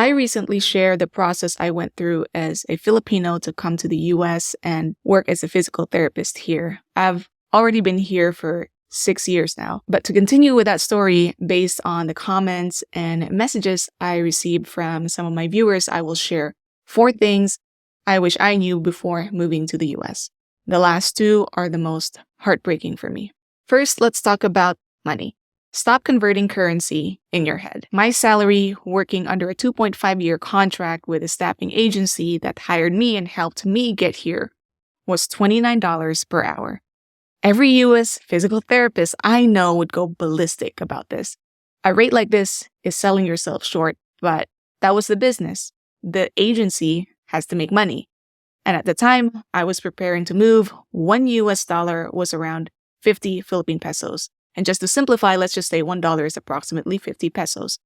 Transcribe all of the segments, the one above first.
I recently shared the process I went through as a Filipino to come to the US and work as a physical therapist here. I've already been here for 6 years now. But to continue with that story, based on the comments and messages I received from some of my viewers, I will share 4 things I wish I knew before moving to the US. The last 2 are the most heartbreaking for me. First, let's talk about money. Stop converting currency in your head. My salary working under a 2.5-year contract with a staffing agency that hired me and helped me get here was $29 per hour. Every US physical therapist I know would go ballistic about this. A rate like this is selling yourself short, but that was the business. The agency has to make money. And at the time I was preparing to move, $1 was around 50 Philippine pesos. And just to simplify, let's just say $1 is approximately 50 pesos.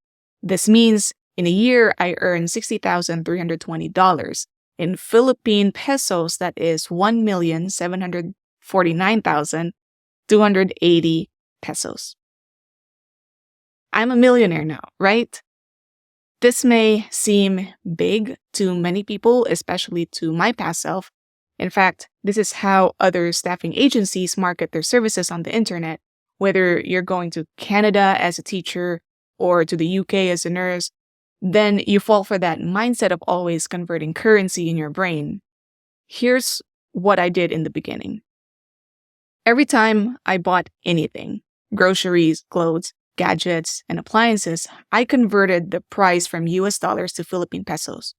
This means in a year, I earn $60,320. In Philippine pesos, that is 1,749,280 pesos. I'm a millionaire now, right? This may seem big to many people, especially to my past self. In fact, this is how other staffing agencies market their services on the internet. Whether you're going to Canada as a teacher or to the UK as a nurse, then you fall for that mindset of always converting currency in your brain. Here's what I did in the beginning. Every time I bought anything, groceries, clothes, gadgets, and appliances, I converted the price from US dollars to Philippine pesos.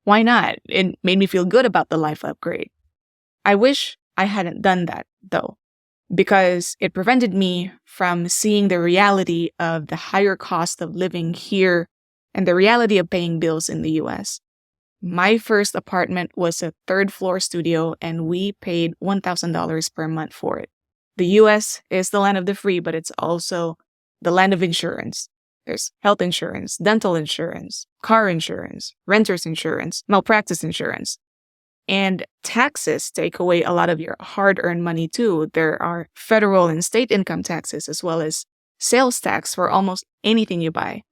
Why not? It made me feel good about the life upgrade. I wish I hadn't done that, though, because it prevented me from seeing the reality of the higher cost of living here and the reality of paying bills in the US. My first apartment was a 3rd-floor studio, and we paid $1,000 per month for it. The US is the land of the free, but it's also the land of insurance. There's health insurance, dental insurance, car insurance, renter's insurance, malpractice insurance. And taxes take away a lot of your hard-earned money too. There are federal and state income taxes as well as sales tax for almost anything you buy.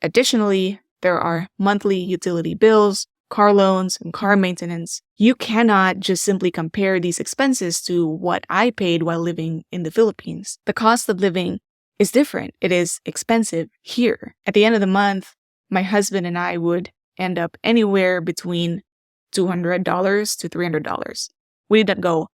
Additionally, there are monthly utility bills, car loans, and car maintenance. You cannot just simply compare these expenses to what I paid while living in the Philippines. The cost of living is different. It is expensive here. At the end of the month, my husband and I would end up anywhere between $200 to $300. We didn't go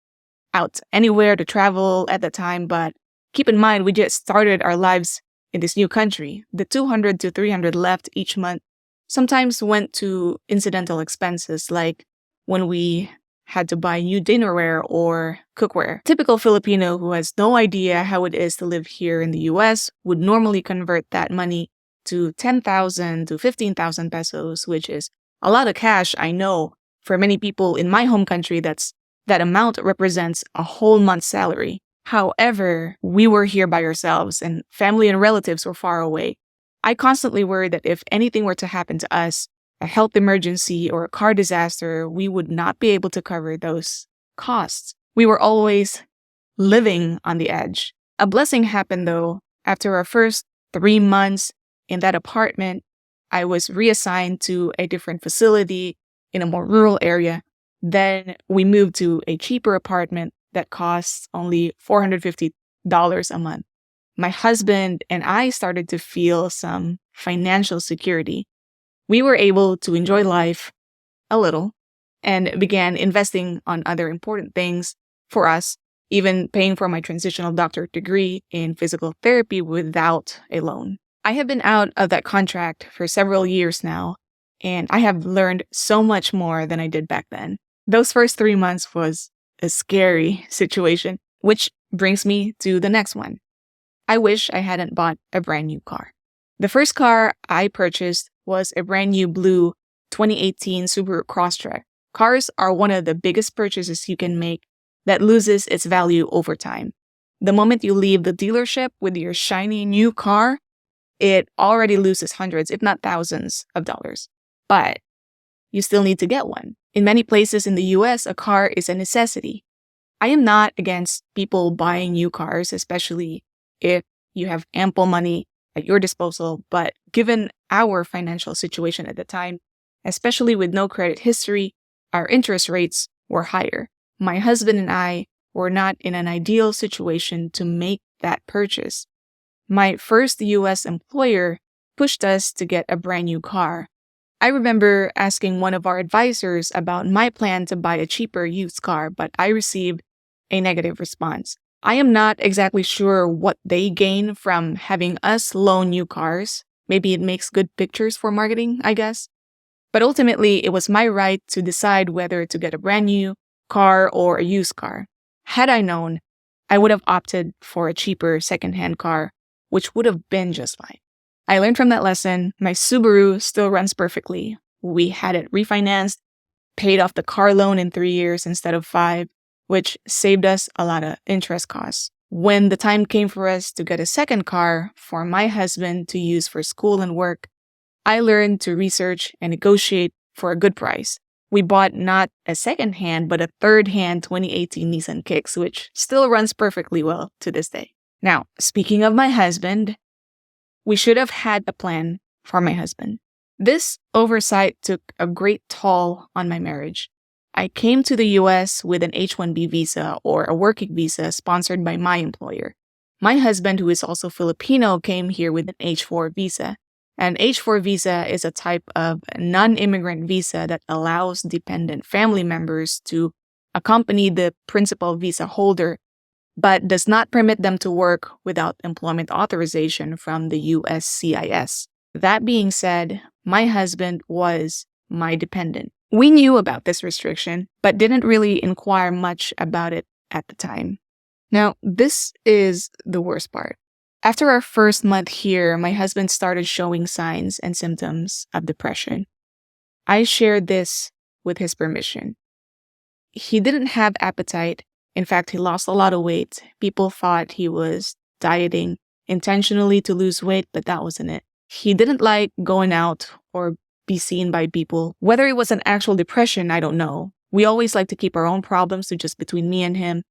out anywhere to travel at the time, but keep in mind, we just started our lives in this new country. The $200 to $300 left each month sometimes went to incidental expenses, like when we had to buy new dinnerware or cookware. Typical Filipino who has no idea how it is to live here in the US would normally convert that money to 10,000 to 15,000 pesos, which is a lot of cash, I know. For many people in my home country, that amount represents a whole month's salary. However, we were here by ourselves and family and relatives were far away. I constantly worried that if anything were to happen to us, a health emergency or a car disaster, we would not be able to cover those costs. We were always living on the edge. A blessing happened though. After our first 3 months in that apartment, I was reassigned to a different facility in a more rural area. Then we moved to a cheaper apartment that costs only $450 a month. My husband and I started to feel some financial security. We were able to enjoy life a little and began investing on other important things for us, even paying for my transitional doctorate degree in physical therapy without a loan. I have been out of that contract for several years now, and I have learned so much more than I did back then. Those first 3 months was a scary situation, which brings me to the next one. I wish I hadn't bought a brand new car. The first car I purchased was a brand new blue 2018 Subaru Crosstrek. Cars are one of the biggest purchases you can make that loses its value over time. The moment you leave the dealership with your shiny new car, it already loses hundreds, if not thousands of dollars. But you still need to get one. In many places in the US, a car is a necessity. I am not against people buying new cars, especially if you have ample money at your disposal, but given our financial situation at the time, especially with no credit history, our interest rates were higher. My husband and I were not in an ideal situation to make that purchase. My first US employer pushed us to get a brand new car. I remember asking one of our advisors about my plan to buy a cheaper used car, but I received a negative response. I am not exactly sure what they gain from having us loan new cars. Maybe it makes good pictures for marketing, I guess. But ultimately, it was my right to decide whether to get a brand new car or a used car. Had I known, I would have opted for a cheaper secondhand car, which would have been just fine. I learned from that lesson. My Subaru still runs perfectly. We had it refinanced, paid off the car loan in 3 years instead of 5, which saved us a lot of interest costs. When the time came for us to get a second car for my husband to use for school and work, I learned to research and negotiate for a good price. We bought not a second-hand, but a third-hand 2018 Nissan Kicks, which still runs perfectly well to this day. Now, speaking of my husband, we should have had a plan for my husband. This oversight took a great toll on my marriage. I came to the US with an H-1B visa or a working visa sponsored by my employer. My husband, who is also Filipino, came here with an H-4 visa. An H-4 visa is a type of non-immigrant visa that allows dependent family members to accompany the principal visa holder, but does not permit them to work without employment authorization from the USCIS. That being said, my husband was my dependent. We knew about this restriction, but didn't really inquire much about it at the time. Now, this is the worst part. After our first month here, my husband started showing signs and symptoms of depression. I shared this with his permission. He didn't have appetite. In fact, he lost a lot of weight. People thought he was dieting intentionally to lose weight, but that wasn't it. He didn't like going out or be seen by people. Whether it was an actual depression, I don't know. We always like to keep our own problems to just between me and him,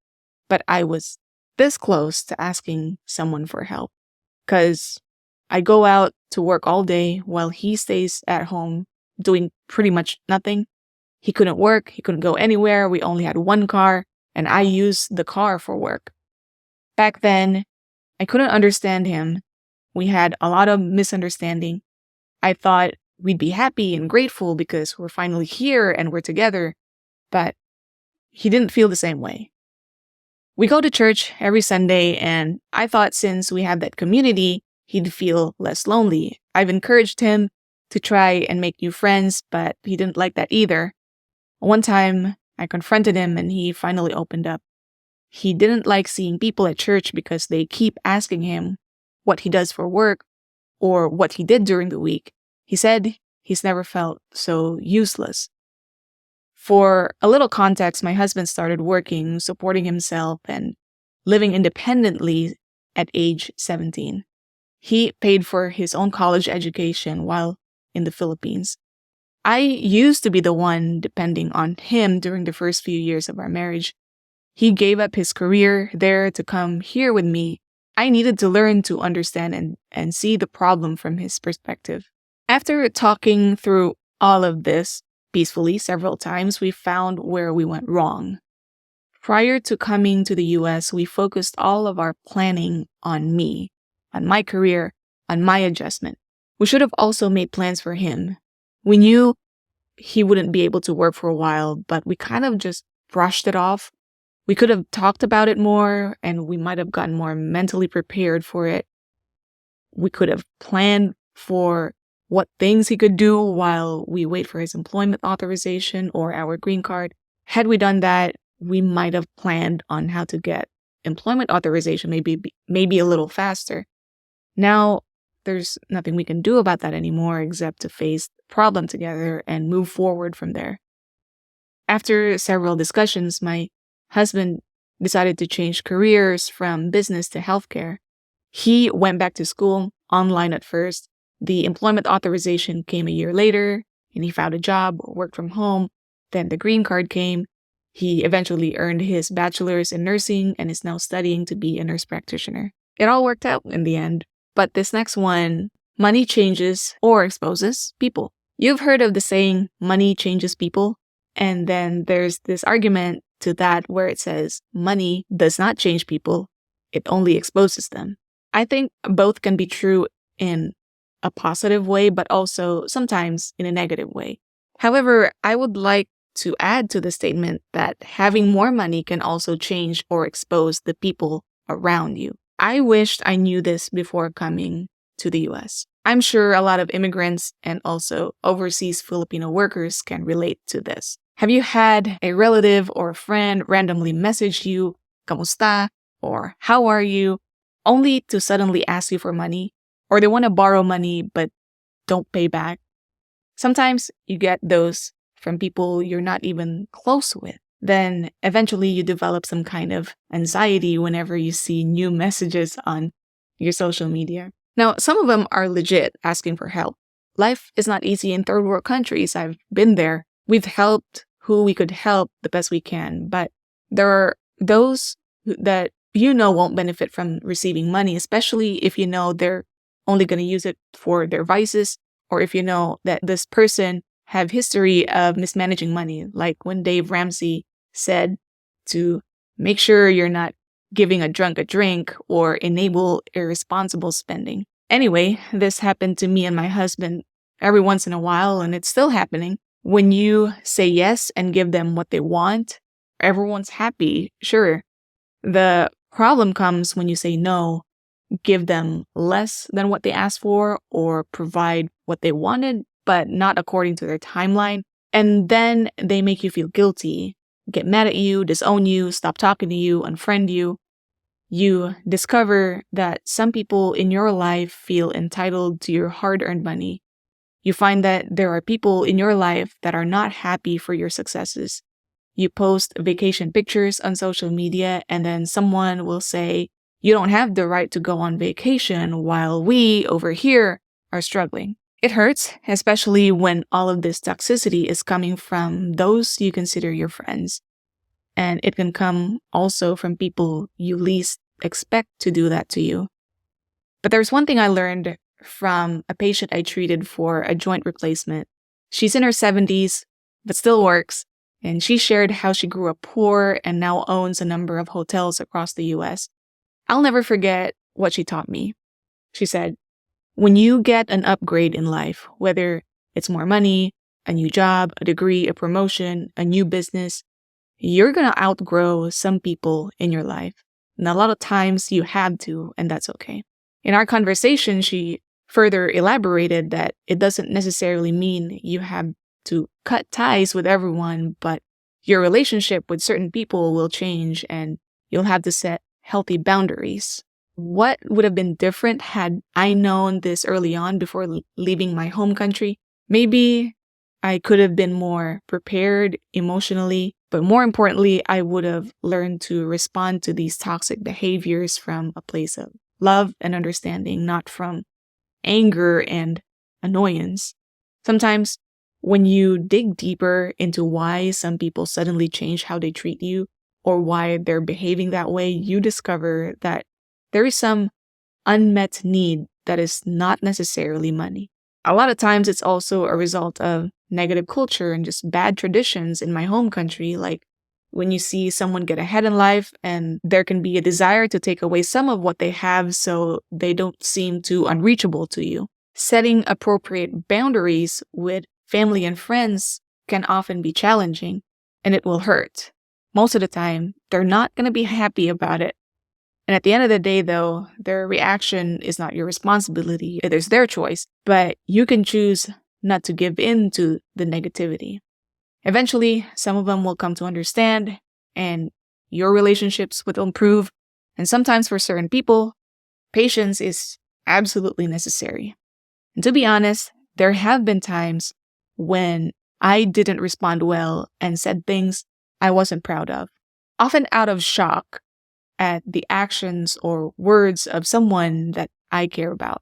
but I was this close to asking someone for help. Because I go out to work all day while he stays at home doing pretty much nothing. He couldn't work, he couldn't go anywhere, we only had one car, and I used the car for work. Back then, I couldn't understand him. We had a lot of misunderstanding. I thought we'd be happy and grateful because we're finally here and we're together, but he didn't feel the same way. We go to church every Sunday, and I thought since we have that community, he'd feel less lonely. I've encouraged him to try and make new friends, but he didn't like that either. One time, I confronted him and he finally opened up. He didn't like seeing people at church because they keep asking him what he does for work or what he did during the week. He said he's never felt so useless. For a little context, my husband started working, supporting himself, and living independently at age 17. He paid for his own college education while in the Philippines. I used to be the one depending on him during the first few years of our marriage. He gave up his career there to come here with me. I needed to learn to understand and see the problem from his perspective. After talking through all of this peacefully several times, we found where we went wrong. Prior to coming to the US, we focused all of our planning on me, on my career, on my adjustment. We should have also made plans for him. We knew he wouldn't be able to work for a while, but we kind of just brushed it off. We could have talked about it more, and we might have gotten more mentally prepared for it. We could have planned for what things he could do while we wait for his employment authorization or our green card. Had we done that, we might have planned on how to get employment authorization maybe a little faster. Now, there's nothing we can do about that anymore except to face the problem together and move forward from there. After several discussions, my husband decided to change careers from business to healthcare. He went back to school, online at first. The employment authorization came a year later, and he found a job, worked from home. Then the green card came. He eventually earned his bachelor's in nursing and is now studying to be a nurse practitioner. It all worked out in the end. But this next one, money changes or exposes people. You've heard of the saying, money changes people. And then there's this argument to that where it says money does not change people. It only exposes them. I think both can be true in a positive way, but also sometimes in a negative way. However, I would like to add to the statement that having more money can also change or expose the people around you. I wished I knew this before coming to the US. I'm sure a lot of immigrants and also overseas Filipino workers can relate to this. Have you had a relative or a friend randomly message you, "Kamusta?" or "How are you?" only to suddenly ask you for money? Or they want to borrow money but don't pay back? Sometimes you get those from people you're not even close with. Then eventually you develop some kind of anxiety whenever you see new messages on your social media. Now, some of them are legit asking for help. Life is not easy in third world countries. I've been there. We've helped who we could help the best we can. But there are those that won't benefit from receiving money, especially if you know they're only going to use it for their vices, or if you know that this person have history of mismanaging money, like when Dave Ramsey said to make sure you're not giving a drunk a drink or enable irresponsible spending. Anyway, this happened to me and my husband every once in a while, and it's still happening. When you say yes and give them what they want, everyone's happy, sure. The problem comes when you say no, give them less than what they asked for, or provide what they wanted, but not according to their timeline. And then they make you feel guilty, get mad at you, disown you, stop talking to you, unfriend you. You discover that some people in your life feel entitled to your hard-earned money. You find that there are people in your life that are not happy for your successes. You post vacation pictures on social media, and then someone will say, "You don't have the right to go on vacation while we over here are struggling." It hurts, especially when all of this toxicity is coming from those you consider your friends. And it can come also from people you least expect to do that to you. But there's one thing I learned from a patient I treated for a joint replacement. She's in her 70s, but still works. And she shared how she grew up poor and now owns a number of hotels across the US. I'll never forget what she taught me. She said, when you get an upgrade in life, whether it's more money, a new job, a degree, a promotion, a new business, you're going to outgrow some people in your life. And a lot of times you have to, and that's okay. In our conversation, she further elaborated that it doesn't necessarily mean you have to cut ties with everyone, but your relationship with certain people will change and you'll have to set healthy boundaries. What would have been different had I known this early on before leaving my home country? Maybe I could have been more prepared emotionally, but more importantly, I would have learned to respond to these toxic behaviors from a place of love and understanding, not from anger and annoyance. Sometimes when you dig deeper into why some people suddenly change how they treat you or why they're behaving that way, you discover that there is some unmet need that is not necessarily money. A lot of times it's also a result of negative culture and just bad traditions in my home country, like when you see someone get ahead in life and there can be a desire to take away some of what they have so they don't seem too unreachable to you. Setting appropriate boundaries with family and friends can often be challenging, and it will hurt. Most of the time, they're not going to be happy about it. And at the end of the day, though, their reaction is not your responsibility. It is their choice, but you can choose not to give in to the negativity. Eventually, some of them will come to understand, and your relationships will improve. And sometimes for certain people, patience is absolutely necessary. And to be honest, there have been times when I didn't respond well and said things I wasn't proud of, often out of shock at the actions or words of someone that I care about.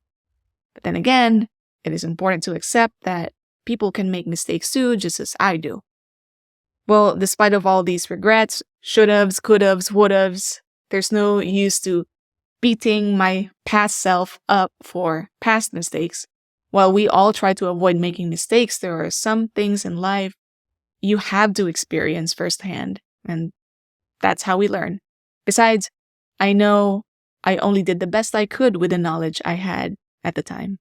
But then again, it is important to accept that people can make mistakes too, just as I do. Well, despite of all these regrets, should-haves, could-haves, would-haves, there's no use to beating my past self up for past mistakes. While we all try to avoid making mistakes, there are some things in life you have to experience firsthand, and that's how we learn. Besides, I know I only did the best I could with the knowledge I had at the time.